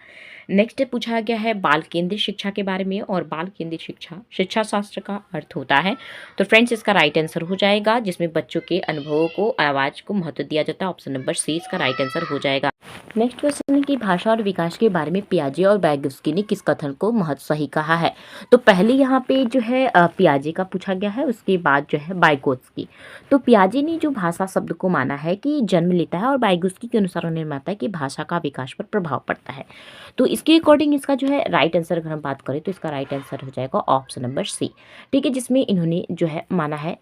नेक्स्ट पूछा गया है बाल केंद्रित शिक्षा के बारे में, और बाल केंद्रित शिक्षा शास्त्र का अर्थ होता है, तो फ्रेंड्स इसका राइट आंसर हो जाएगा जिसमें बच्चों के अनुभवों को, आवाज को महत्व दिया जाता है। ऑप्शन नंबर सी इसका राइट आंसर हो जाएगा। नेक्स्ट क्वेश्चन है कि भाषा और विकास के बारे में पियाजे और वाइगोत्स्की ने किस कथन को महत्व सही कहा है, तो पहले यहाँ पे जो है पियाजे का पूछा गया है, उसके बाद जो है वाइगोत्स्की। तो पियाजे ने जो भाषा शब्द को माना है कि जन्म लेता है, और वाइगोत्स्की के अनुसार उन्होंने मानता है कि भाषा का विकास पर प्रभाव पड़ता है। तो इसके अकॉर्डिंग इसका जो है राइट आंसर अगर हम बात करें तो इसका राइट आंसर हो जाएगा ऑप्शन नंबर सी। ठीक है, जिसमें इन्होंने जो है माना है,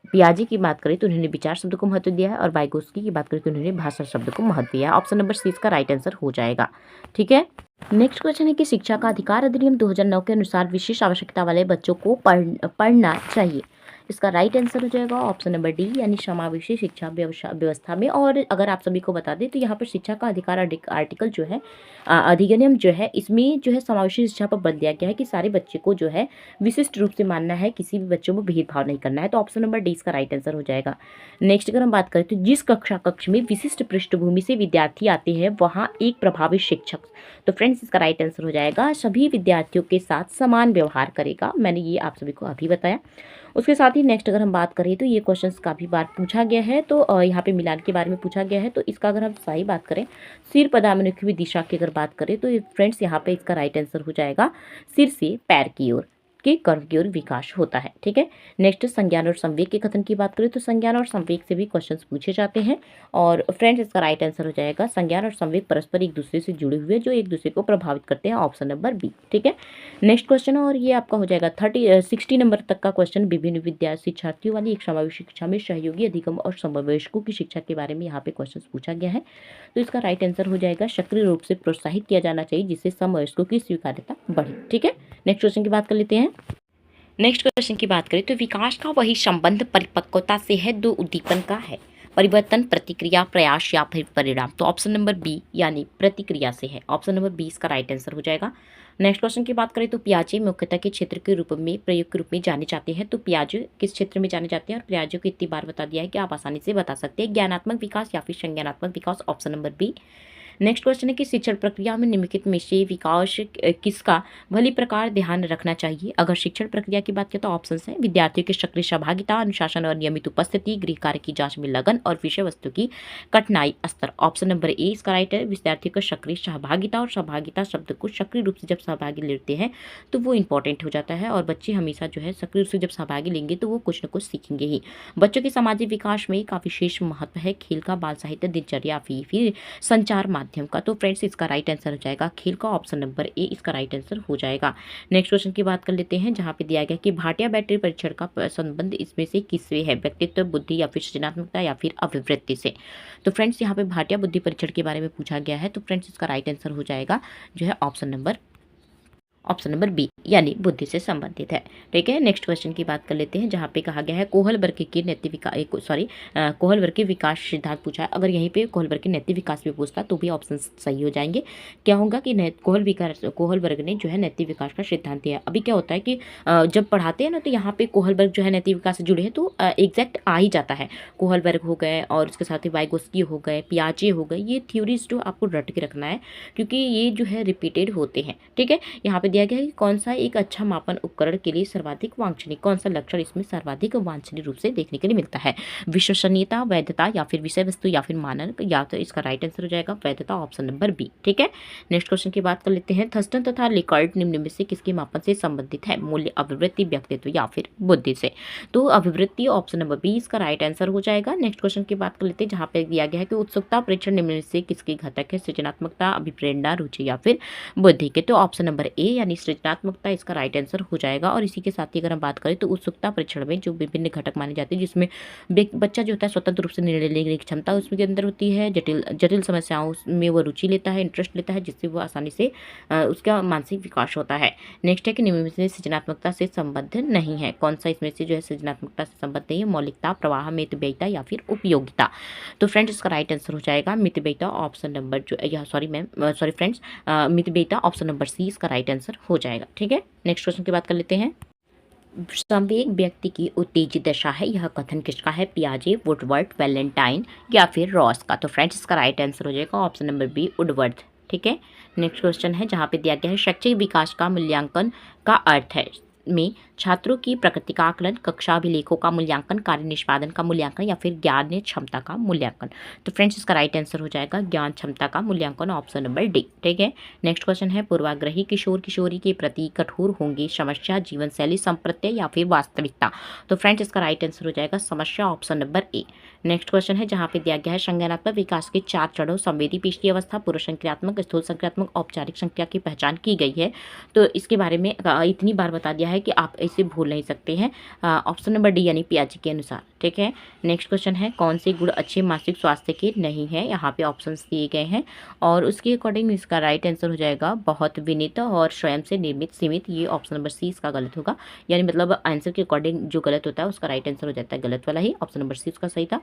पियाजे की बात करें तो उन्होंने विचार शब्द को महत्व दिया है, और वाइगोत्स्की की बात करें तो उन्होंने भाषा शब्द को महत्व दिया है। ऑप्शन नंबर सी इसका राइट आंसर हो जाएगा। ठीक है, नेक्स्ट क्वेश्चन है कि शिक्षा का अधिकार अधिनियम 2009 के अनुसार विशेष आवश्यकता वाले बच्चों को पढ़ना चाहिए, इसका राइट आंसर हो जाएगा ऑप्शन नंबर डी, यानी समावेशी शिक्षा व्यवस्था में। और अगर आप सभी को बता दें तो यहाँ पर शिक्षा का अधिकार आर्टिकल जो है अधिनियम जो है, इसमें जो है समावेशी शिक्षा पर बल दिया गया है कि सारे बच्चे को जो है विशिष्ट रूप से मानना है, किसी भी बच्चों में भेदभाव नहीं करना है, तो ऑप्शन नंबर डी इसका राइट आंसर हो जाएगा। नेक्स्ट अगर हम बात करें तो जिस कक्ष में विशिष्ट पृष्ठभूमि से विद्यार्थी आते हैं वहाँ एक प्रभावी शिक्षक, तो फ्रेंड्स इसका राइट आंसर हो जाएगा सभी विद्यार्थियों के साथ समान व्यवहार करेगा। मैंने ये आप सभी को अभी बताया। उसके साथ ही नेक्स्ट अगर हम बात करें तो ये क्वेश्चंस काफ़ी बार पूछा गया है, तो यहाँ पे मिलान के बारे में पूछा गया है, तो इसका अगर हम सही बात करें सिर पदानुक्रमिक दिशा की अगर बात करें तो फ्रेंड्स यहाँ पे इसका राइट आंसर हो जाएगा सिर से पैर की ओर के कर्व की ओर विकास होता है। ठीक है, नेक्स्ट संज्ञान और संवेग के कथन की बात करें तो संज्ञान और संवेग से भी क्वेश्चंस पूछे जाते हैं, और फ्रेंड्स इसका राइट आंसर हो जाएगा संज्ञान और संवेग परस्पर एक दूसरे से जुड़े हुए जो एक दूसरे को प्रभावित करते हैं। Option number B. ठीक है, नेक्स्ट क्वेश्चन, और ये आपका हो जाएगा 60 नंबर तक का क्वेश्चन। विभिन्न शिक्षार्थियों वाली एक समावेशी शिक्षा में सहयोगी अधिगम और समवयस्कों की शिक्षा के बारे में यहाँ पे क्वेश्चन पूछा गया है, तो इसका राइट आंसर हो जाएगा सक्रिय रूप से प्रोत्साहित किया जाना चाहिए जिससे समवयस्कों की स्वीकार्यता बढ़े। ठीक है, नेक्स्ट क्वेश्चन की बात कर लेते हैं। नेक्स्ट क्वेश्चन की बात करें तो विकास का वही संबंध परिपक्वता से है दो उद्दीपन का है, परिवर्तन, प्रतिक्रिया, प्रयास या फिर परिणाम, तो ऑप्शन नंबर बी यानी प्रतिक्रिया से है। ऑप्शन नंबर बी इसका राइट आंसर हो जाएगा। नेक्स्ट क्वेश्चन की बात करें तो पियाजे मुख्यतः के क्षेत्र के रूप में प्रयोग के रूप में जाने जाते हैं, तो पियाजे किस क्षेत्र में जाने जाते हैं और पियाजे को इतनी बार बता दिया है कि आप आसानी से बता सकते हैं, ज्ञानात्मक विकास या फिर संज्ञानात्मक विकास। Option number B. Next question है कि शिक्षण प्रक्रिया में निम्नलिखित में से विकास किसका भली प्रकार ध्यान रखना चाहिए। अगर शिक्षण प्रक्रिया की बात करें तो ऑप्शन है विद्यार्थियों की सक्रिय सहभागिता, अनुशासन और नियमित उपस्थिति, गृह कार्य की जांच में लगन और विषय वस्तु की कठिनाई स्तर। ऑप्शन नंबर ए इसका राइट है, विद्यार्थियों की सक्रिय सहभागिता, और सहभागिता शब्द को सक्रिय रूप से जब सहभागी लेते हैं तो वो इंपॉर्टेंट हो जाता है, और बच्चे हमेशा जो है सक्रिय रूप से जब सहभागी लेंगे तो वो कुछ न कुछ सीखेंगे ही। बच्चों के सामाजिक विकास में का विशेष महत्व है खेल का, बाल साहित्य, दिनचर्या फिर संचार माध्यम का, तो फ्रेंड्स इसका राइट आंसर हो जाएगा खेल का। ऑप्शन नंबर ए इसका राइट आंसर हो जाएगा। नेक्स्ट क्वेश्चन की बात कर लेते हैं जहां पे दिया गया कि भाटिया बैटरी परीक्षण का संबंध इसमें से किससे है, व्यक्तित्व, बुद्धि या फिर सृजनात्मकता या फिर अभिवृत्ति से। तो फ्रेंड्स यहाँ पे भाटिया बुद्धि परीक्षण के बारे में पूछा गया है, तो फ्रेंड्स इसका राइट आंसर हो जाएगा जो है ऑप्शन नंबर बी यानी बुद्धि से संबंधित है। ठीक है, नेक्स्ट क्वेश्चन की बात कर लेते हैं जहाँ पे कहा गया है कोहलबर्ग के नैतिक विकास कोहलबर्ग के विकास सिद्धांत पूछा है। अगर यहीं पे कोहलबर्ग के नैतिक विकास भी पूछता तो भी ऑप्शन सही हो जाएंगे। क्या होगा कि कोहलबर्ग ने जो है नैतिक विकास का सिद्धांत दिया। अभी क्या होता है कि जब पढ़ाते हैं ना तो यहाँ पे कोहलबर्ग जो है नैतिक विकास से जुड़े हैं तो एग्जैक्ट आ ही जाता है। कोहलबर्ग हो गए और उसके साथ ही वाइगोत्स्की हो गए, पियाजे हो गए, ये थ्योरीज जो आपको रट के रखना है क्योंकि ये जो है रिपीटेड होते हैं। ठीक है, यहाँ पे दिया गया है कि कौन सा एक अच्छा मापन उपकरण के लिए सर्वाधिक वांछनीय, कौन सा लक्षण इसमें सर्वाधिक वांछनीय रूप से देखने के लिए मिलता है, विश्वसनीयता, वैधता या फिर विषय वस्तु या फिर मानक, या तो इसका राइट आंसर हो जाएगा वैधता। Option number B. ठीक है, नेक्स्ट क्वेश्चन की बात कर लेते हैं। थर्स्टन तथा लिकर्ट निम्न में से किसके मापन से संबंधित है, मूल्य, अभिवृत्ति, व्यक्तित्व या फिर बुद्धि से। तो अभिवृत्ति ऑप्शन नंबर बी इसका राइट आंसर हो जाएगा। नेक्स्ट क्वेश्चन की बात कर लेते हैं जहाँ पे दिया गया है कि उत्सुकता परीक्षण निम्न में से किसके घटक है, सृजनात्मकता, अभिप्रेरणा, रुचि या फिर बुद्धि के। तो ऑप्शन नंबर ए यानी सृजनात्मकता इसका राइट आंसर हो जाएगा। और इसी के साथ ही अगर हम बात करें तो उत्सुकता परीक्षण में जो विभिन्न घटक माने जाते हैं, जिसमें बच्चा जो होता है स्वतंत्र रूप से निर्णय लेने की क्षमता उसमें के अंदर होती है, जटिल जटिल समस्याओं में वो रुचि लेता है, इंटरेस्ट लेता है, जिससे वो आसानी से उसका मानसिक विकास होता है। नेक्स्ट है कि निम्न में से सृजनात्मकता से संबद्ध नहीं है। कौन सा इसमें से जो है सृजनात्मकता से संबद्ध नहीं है? मौलिकता, प्रवाह, मितव्ययिता या फिर उपयोगिता। तो फ्रेंड्स इसका राइट आंसर हो जाएगा मितव्ययिता, ऑप्शन नंबर जो यह सॉरी फ्रेंड्स, मितव्ययिता ऑप्शन नंबर सी इसका राइट आंसर हो जाएगा। ठीक है, नेक्स्ट क्वेश्चन की बात कर लेते हैं। संवेग व्यक्ति की उत्तेजित दशा है, यह कथन किसका है? पियाजे, वुडवर्थ, वैलेंटाइन या फिर रॉस का। तो फ्रेंड्स इसका राइट आंसर हो जाएगा ऑप्शन नंबर बी, वुडवर्थ। ठीक है, नेक्स्ट क्वेश्चन है जहाँ पे दिया गया है शैक्षिक विकास का मूल्यांकन का अर्थ है में छात्रों की प्रकृति का आकलन, कक्षा अभिलेखों का मूल्यांकन, कार्य निष्पादन का मूल्यांकन या फिर ज्ञान क्षमता का मूल्यांकन। तो फ्रेंड्स इसका राइट आंसर हो जाएगा ज्ञान क्षमता का मूल्यांकन, ऑप्शन नंबर डी। ठीक है, नेक्स्ट क्वेश्चन है पूर्वाग्रही किशोर किशोरी के प्रति कठोर होंगे समस्या, जीवन शैली, संप्रत्यय या फिर वास्तविकता। तो फ्रेंड्स इसका राइट आंसर हो जाएगा समस्या, option number A. Next question है जहाँ पे दिया गया है संज्ञानात्मक विकास के 4 चरणों संवेदी पिछली अवस्था, पूर्व संक्रियात्मक, स्थूल संक्रियात्मक, औपचारिक संक्रिया की पहचान की गई है। तो इसके बारे में इतनी बार बता दिया है कि आप इसे भूल नहीं सकते हैं। ऑप्शन नंबर डी यानी पियाजे के अनुसार। ठीक है, नेक्स्ट क्वेश्चन है कौन से गुण अच्छे मानसिक स्वास्थ्य के नहीं है? यहाँ पे ऑप्शंस दिए गए हैं और उसके अकॉर्डिंग इसका राइट आंसर हो जाएगा बहुत विनीत और स्वयं से निर्मित सीमित। ये ऑप्शन नंबर सी इसका गलत होगा, यानी मतलब आंसर के अकॉर्डिंग जो गलत होता है उसका राइट आंसर हो जाता है गलत वाला ही, ऑप्शन नंबर सी उसका सही था।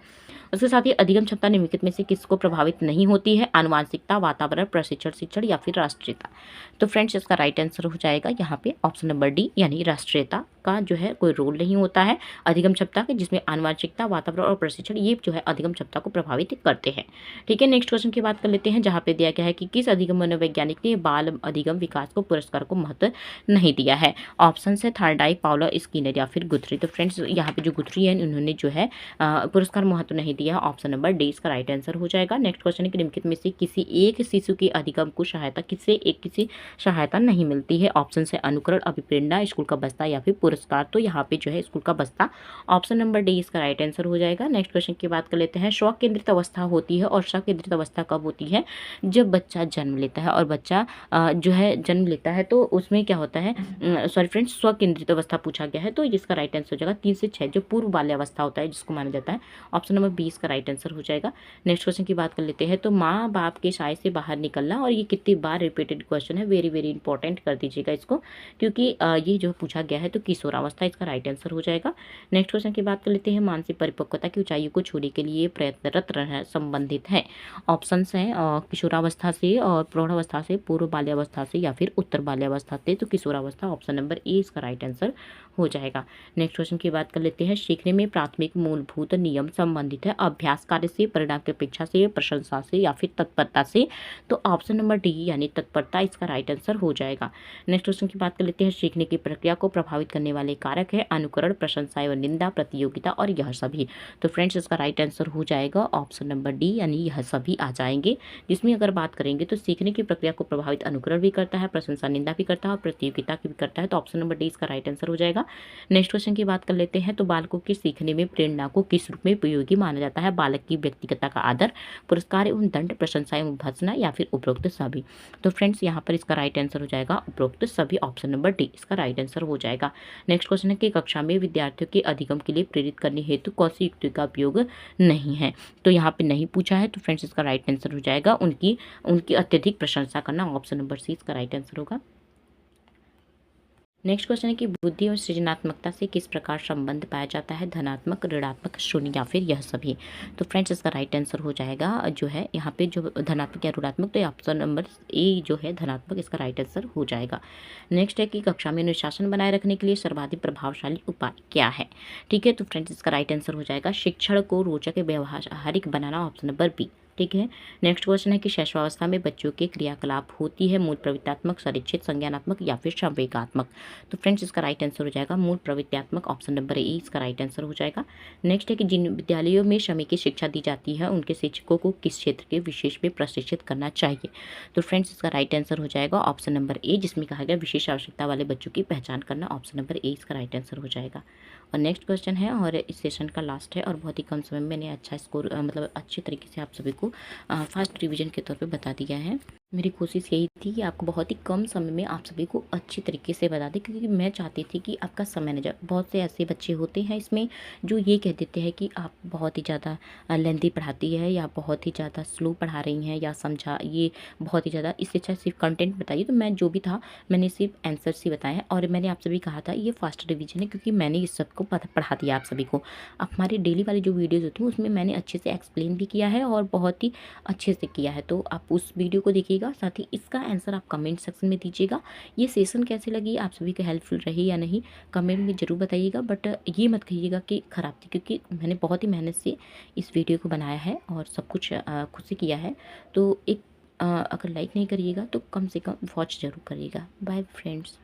उसके साथ ही अधिगम क्षमता निम्नलिखित में से किसको प्रभावित नहीं होती है? आनुवांशिकता, वातावरण, प्रशिक्षण, शिक्षण या फिर राष्ट्रीयता। तो फ्रेंड्स इसका राइट आंसर हो जाएगा यहाँ पे ऑप्शन नंबर डी यानी राष्ट्रीयता का जो है कोई रोल नहीं होता है अधिगम क्षमता के, जिसमें आनुवांशिकता, वातावरण और प्रशिक्षण ये जो है अधिगम क्षमता को प्रभावित करते हैं। ठीक है, नेक्स्ट क्वेश्चन की बात कर लेते हैं जहाँ पे दिया गया है कि किस अधिगम मनोवैज्ञानिक ने बाल अधिगम विकास को पुरस्कार को महत्व नहीं दिया है? ऑप्शन है थॉर्नडाइक, पाउलो स्किनर या फिर गुथरी। तो फ्रेंड्स यहाँ पे जो गुथरी है उन्होंने जो है पुरस्कार महत्व नहीं दिया है, ऑप्शन नंबर डी इसका राइट आंसर हो जाएगा। नेक्स्ट क्वेश्चन है कि निम्नलिखित में से किसी एक शिशु के अधिगम को सहायता किसी सहायता नहीं मिलती है? ऑप्शन है अनुकरण, अभिप्रेरणा, स्कूल का बस्ता या फिर पुरस्कार। तो यहाँ पे जो है स्कूल का बस्ता, ऑप्शन नंबर डी इसका राइट आंसर हो जाएगा। नेक्स्ट क्वेश्चन की बात कर लेते हैं स्व केंद्रित अवस्था होती है और स्वकेंद्रित अवस्था कब होती है? जब बच्चा जन्म लेता है और बच्चा जो है जन्म लेता है तो उसमें क्या होता है, सॉरी फ्रेंड्स स्व केंद्रित अवस्था पूछा गया है तो जिसका राइट आंसर हो जाएगा 3 से 6 जो पूर्व बाल्यावस्था होता है जिसको माना जाता है, ऑप्शन नंबर बी इसका राइट आंसर हो जाएगा। नेक्स्ट क्वेश्चन की बात कर लेते हैं तो माँ बाप के साय से बाहर निकलना, और ये कितनी बार रिपीटेड क्वेश्चन है, वेरी वेरी इंपॉर्टेंट कर दीजिएगा इसको क्योंकि ये जो पूछा गया है तो किशोरावस्था इसका राइट आंसर हो जाएगा। नेक्स्ट क्वेश्चन की बात कर लेते हैं मानसिक परिपक्वता की ऊंचाई को छूने के लिए प्रयत्नरत रहना संबंधित है? ऑप्शंस हैं किशोरावस्था से और प्रौढ़ावस्था से, पूर्व बाल्यावस्था से या फिर उत्तर बाल्यावस्था से। तो किशोरावस्था ऑप्शन नंबर ए इसका राइट आंसर हो जाएगा। नेक्स्ट क्वेश्चन की बात कर लेते हैं सीखने में प्राथमिक मूलभूत नियम संबंधित है अभ्यास कार्य से, परिणाम की अपेक्षा से, प्रशंसा से या फिर तत्परता से। तो ऑप्शन नंबर डी यानी तत्परता इसका राइट आंसर हो जाएगा। नेक्स्ट क्वेश्चन की बात कर लेते हैं सीखने की प्रक्रिया को प्रभावित करने वाले कारक है अनुकरण, प्रशंसा एवं निंदा, प्रतियोगिता और यह सभी। तो फ्रेंड्स इसका राइट आंसर हो जाएगा ऑप्शन नंबर डी यानी यह सभी आ जाएंगे, जिसमें अगर बात करेंगे तो सीखने की प्रक्रिया को प्रभावित अनुकरण भी करता है, प्रशंसा निंदा भी करता है और प्रतियोगिता भी करता है। तो ऑप्शन नंबर डी इसका राइट आंसर हो जाएगा। नेक्स्ट क्वेश्चन की बात कर लेते हैं तो बालकों के सीखने में प्रेरणा को किस रूप में उपयोगी माना जाता है? बालक की व्यक्तिगतता का आदर, पुरस्कार एवं दंड, प्रशंसा एवं भर्त्सना या फिर उपरोक्त सभी। तो फ्रेंड्स यहाँ पर इसका राइट आंसर हो जाएगा उपरोक्त सभी, ऑप्शन नंबर डी इसका राइट आंसर हो जाएगा। नेक्स्ट क्वेश्चन है कि कक्षा में विद्यार्थियों के अधिगम के लिए प्रेरित करने हेतु कौन सी युक्ति का उपयोग नहीं है? तो यहाँ पे नहीं पूछा है तो फ्रेंड्स इसका राइट आंसर हो जाएगा उनकी अत्यधिक प्रशंसा करना, ऑप्शन नंबर सी इसका राइट आंसर होगा। नेक्स्ट क्वेश्चन है कि बुद्धि और सृजनात्मकता से किस प्रकार संबंध पाया जाता है? धनात्मक, ऋणात्मक, शून्य या फिर यह सभी। तो फ्रेंड्स इसका राइट आंसर हो जाएगा जो है यहाँ पे जो धनात्मक या ऋणात्मक, तो ऑप्शन नंबर ए जो है धनात्मक इसका राइट आंसर हो जाएगा। नेक्स्ट है कि कक्षा में अनुशासन बनाए रखने के लिए सर्वाधिक प्रभावशाली उपाय क्या है? ठीक है, तो फ्रेंड्स इसका राइट आंसर हो जाएगा शिक्षण को रोचक व्यवहारिक बनाना, ऑप्शन नंबर बी। ठीक है, नेक्स्ट क्वेश्चन है कि शैशवावस्था में बच्चों के क्रियाकलाप होती है मूल प्रवृत्त्यात्मक, संरक्षित, संज्ञानात्मक या फिर संवेगात्मक। तो फ्रेंड्स इसका राइट आंसर हो जाएगा मूल प्रवृत्त्यात्मक, ऑप्शन नंबर ए इसका राइट आंसर हो जाएगा। नेक्स्ट है कि जिन विद्यालयों में समय की शिक्षा दी जाती है उनके शिक्षकों को किस क्षेत्र के विशेष में प्रशिक्षित करना चाहिए? तो फ्रेंड्स इसका राइट आंसर हो जाएगा ऑप्शन नंबर ए, जिसमें कहा गया विशेष आवश्यकता वाले बच्चों की पहचान करना, ऑप्शन नंबर ए इसका राइट आंसर हो जाएगा। और नेक्स्ट क्वेश्चन है और इस सेशन का लास्ट है और बहुत ही कम समय में मैंने अच्छा स्कोर मतलब अच्छे तरीके से आप सभी को फास्ट रिवीजन के तौर पे बता दिया है। मेरी कोशिश यही थी कि आपको बहुत ही कम समय में आप सभी को अच्छी तरीके से बता दें, क्योंकि मैं चाहती थी कि आपका समय ना जाए। बहुत से ऐसे बच्चे होते हैं इसमें जो ये कह देते हैं कि आप बहुत ही ज़्यादा लेंथी पढ़ाती है, या बहुत ही ज़्यादा स्लो पढ़ा रही हैं, या समझा ये बहुत ही ज़्यादा, इससे अच्छा सिर्फ कंटेंट बताइए। तो मैं जो भी था मैंने सिर्फ आंसर्स ही बताए हैं, और मैंने आप सभी कहा था ये फास्ट रिवीजन है, क्योंकि मैंने इस सबको पढ़ा दिया आप सभी को। अब हमारी डेली वाली जो वीडियोज़ होती हैं उसमें मैंने अच्छे से एक्सप्लेन भी किया है और बहुत ही अच्छे से किया है। तो आप उस वीडियो को देखिएगा, साथ ही इसका आंसर आप कमेंट सेक्शन में दीजिएगा। ये सेशन कैसी लगी, आप सभी को हेल्पफुल रही या नहीं, कमेंट में ज़रूर बताइएगा। बट ये मत कहिएगा कि ख़राब थी, क्योंकि मैंने बहुत ही मेहनत से इस वीडियो को बनाया है और सब कुछ खुद से किया है। तो एक अगर लाइक नहीं करिएगा तो कम से कम वॉच ज़रूर करिएगा। Bye friends.